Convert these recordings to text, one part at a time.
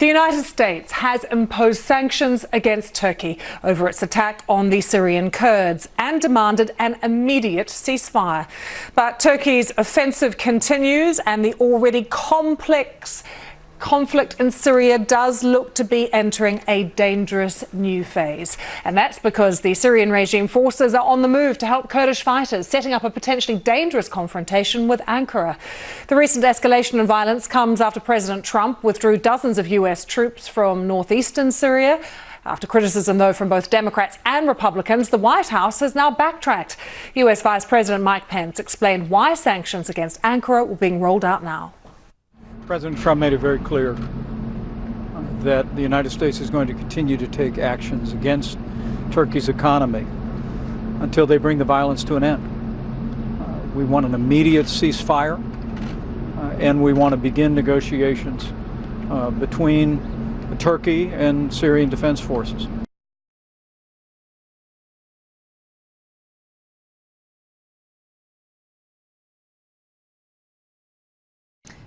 The United States has imposed sanctions against Turkey over its attack on the Syrian Kurds and demanded an immediate ceasefire. But Turkey's offensive continues and the already complex conflict in Syria does look to be entering a dangerous new phase. And that's because the Syrian regime forces are on the move to help Kurdish fighters, setting up a potentially dangerous confrontation with Ankara. The recent escalation in violence comes after President Trump withdrew dozens of US troops from northeastern Syria. After criticism, though, from both Democrats and Republicans, the White House has now backtracked. US Vice President Mike Pence explained why sanctions against Ankara were being rolled out now. President Trump made it very clear that the United States is going to continue to take actions against Turkey's economy until they bring the violence to an end. We want an immediate ceasefire, and we want to begin negotiations between Turkey and Syrian defense forces.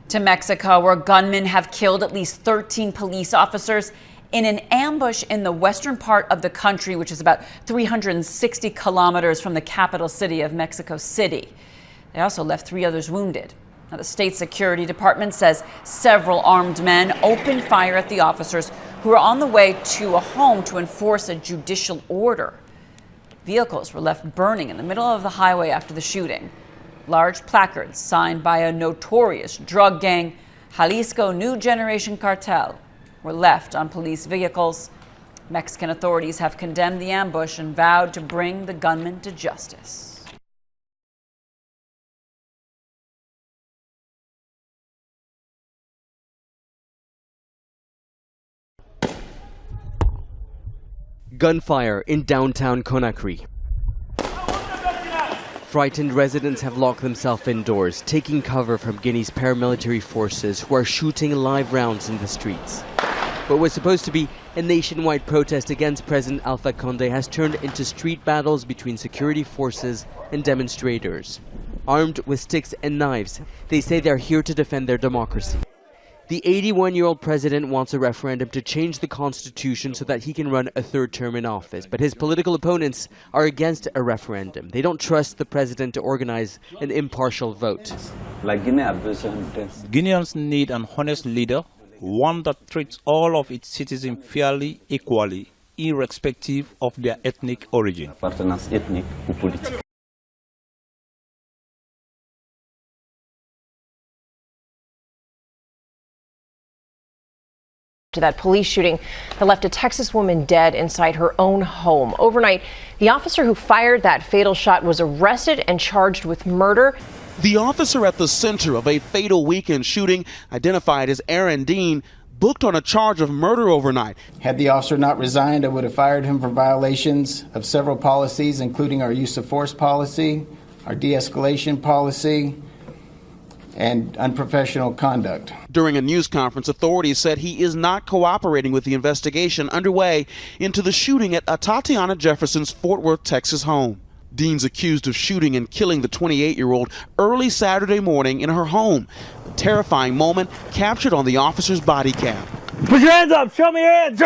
To Mexico, where gunmen have killed at least 13 police officers in an ambush in the western part of the country, which is about 360 kilometers from the capital city of Mexico City. They also left 3 others wounded. Now, the state security department says several armed men opened fire at the officers who were on the way to a home to enforce a judicial order. Vehicles were left burning in the middle of the highway after the shooting. Large placards signed by a notorious drug gang, Jalisco New Generation Cartel, were left on police vehicles. Mexican authorities have condemned the ambush and vowed to bring the gunman to justice. Gunfire in downtown Conakry. Frightened residents have locked themselves indoors, taking cover from Guinea's paramilitary forces who are shooting live rounds in the streets. What was supposed to be a nationwide protest against President Alpha Condé has turned into street battles between security forces and demonstrators. Armed with sticks and knives, they say they're here to defend their democracy. The 81-year-old president wants a referendum to change the constitution so that he can run a 3rd term in office. But his political opponents are against a referendum. They don't trust the president to organize an impartial vote. Guineans need an honest leader, one that treats all of its citizens fairly, equally, irrespective of their ethnic origin. To that police shooting that left a Texas woman dead inside her own home. Overnight, the officer who fired that fatal shot was arrested and charged with murder. The officer at the center of a fatal weekend shooting, identified as Aaron Dean, booked on a charge of murder overnight. Had the officer not resigned, I would have fired him for violations of several policies, including our use of force policy, our de-escalation policy, and unprofessional conduct. During a news conference, authorities said he is not cooperating with the investigation underway into the shooting at Tatiana Jefferson's Fort Worth, Texas home. Dean's accused of shooting and killing the 28-year-old early Saturday morning in her home. A terrifying moment captured on the officer's body cam. Put your hands up! Show me your hands!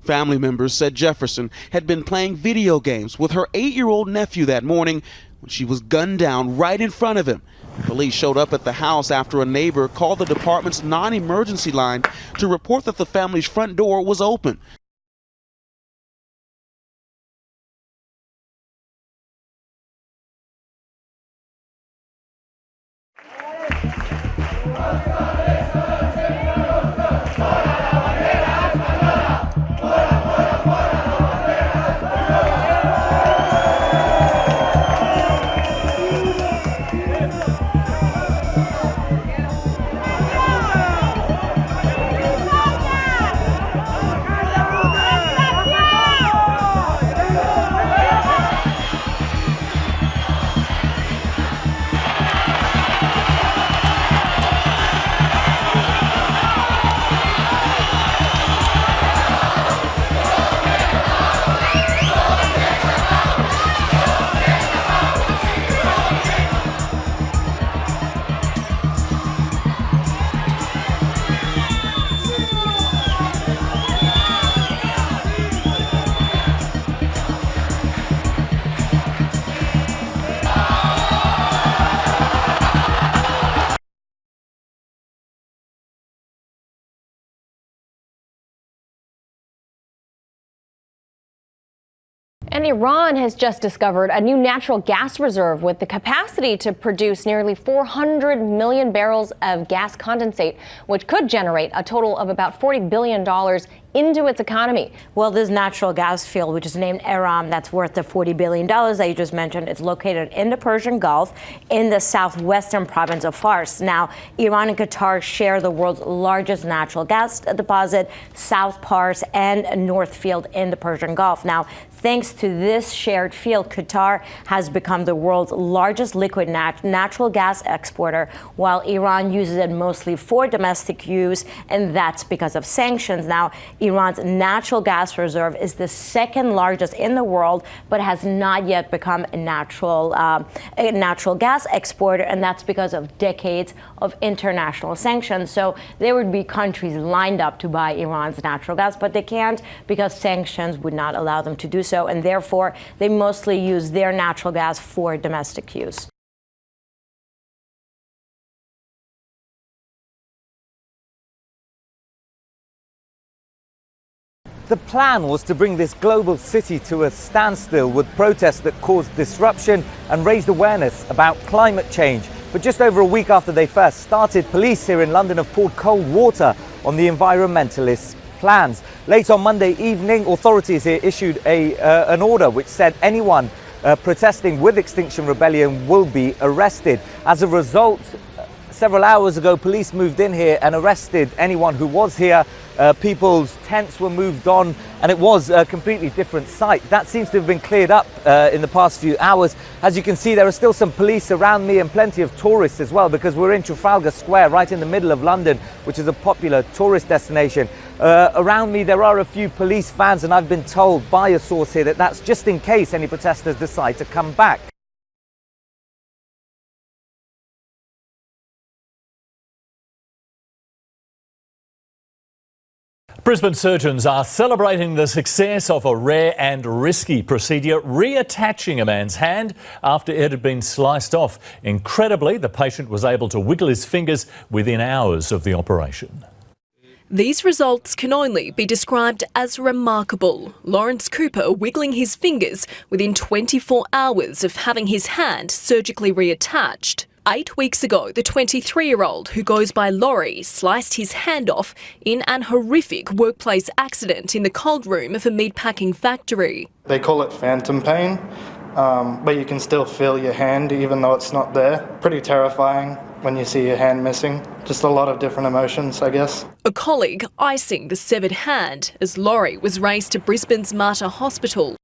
Family members said Jefferson had been playing video games with her 8-year-old nephew that morning when she was gunned down right in front of him. Police showed up at the house after a neighbor called the department's non-emergency line to report that the family's front door was open. And Iran has just discovered a new natural gas reserve with the capacity to produce nearly 400 million barrels of gas condensate, which could generate a total of about $40 billion into its economy. Well, this natural gas field, which is named Arirang, that's worth the $40 billion that you just mentioned, it's located in the Persian Gulf in the southwestern province of Fars. Now, Iran and Qatar share the world's largest natural gas deposit, South Pars and North Field in the Persian Gulf. Now, thanks to this shared field, Qatar has become the world's largest liquid natural gas exporter, while Iran uses it mostly for domestic use, and that's because of sanctions. Now, Iran's natural gas reserve is the second largest in the world, but has not yet become a natural gas exporter, and that's because of decades of international sanctions. So there would be countries lined up to buy Iran's natural gas, but they can't because sanctions would not allow them to do so, and therefore they mostly use their natural gas for domestic use. The plan was to bring this global city to a standstill with protests that caused disruption and raised awareness about climate change. But just over a week after they first started, police here in London have poured cold water on the environmentalists' plans. Late on Monday evening, authorities here issued an order which said anyone protesting with Extinction Rebellion will be arrested. As a result, several hours ago, police moved in here and arrested anyone who was here. People's tents were moved on, and it was a completely different sight. That seems to have been cleared up in the past few hours. As you can see, there are still some police around me and plenty of tourists as well, because we're in Trafalgar Square, right in the middle of London, which is a popular tourist destination. Around me, there are a few police vans, and I've been told by a source here that that's just in case any protesters decide to come back. Brisbane surgeons are celebrating the success of a rare and risky procedure, reattaching a man's hand after it had been sliced off. Incredibly, the patient was able to wiggle his fingers within hours of the operation. These results can only be described as remarkable. Lawrence Cooper wiggling his fingers within 24 hours of having his hand surgically reattached. 8 weeks ago, the 23-year-old who goes by Laurie sliced his hand off in an horrific workplace accident in the cold room of a meatpacking factory. They call it phantom pain, but you can still feel your hand even though it's not there. Pretty terrifying when you see your hand missing. Just a lot of different emotions, I guess. A colleague icing the severed hand as Laurie was raced to Brisbane's Mater Hospital.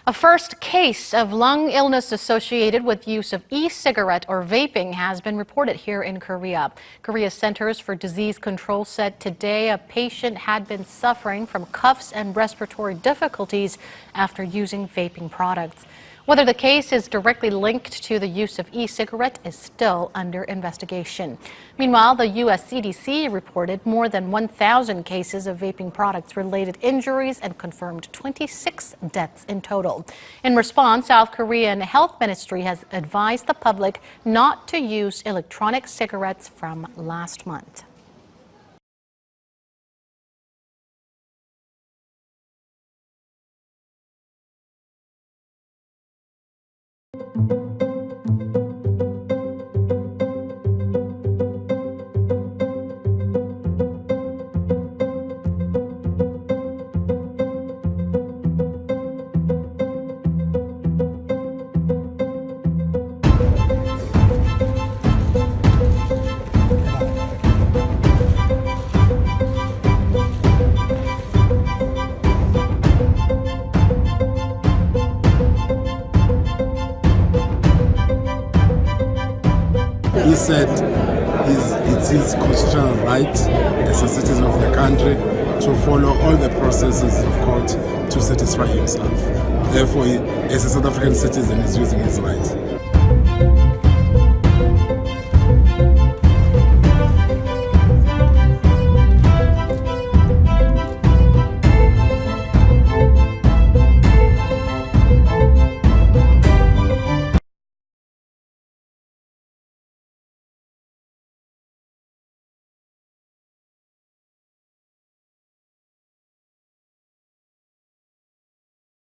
A first case of lung illness associated with use of e-cigarette or vaping has been reported here in Korea. Korea's Centers for Disease Control said today a patient had been suffering from coughs and respiratory difficulties after using vaping products. Whether the case is directly linked to the use of e-cigarette is still under investigation. Meanwhile, the U.S. CDC reported more than 1,000 cases of vaping products-related injuries and confirmed 26 deaths in total. In response, South Korean Health Ministry has advised the public not to use electronic cigarettes from last month. He said it's his constitutional right as a citizen of the country to follow all the processes of court to satisfy himself. Therefore, as a South African citizen, he's using his right.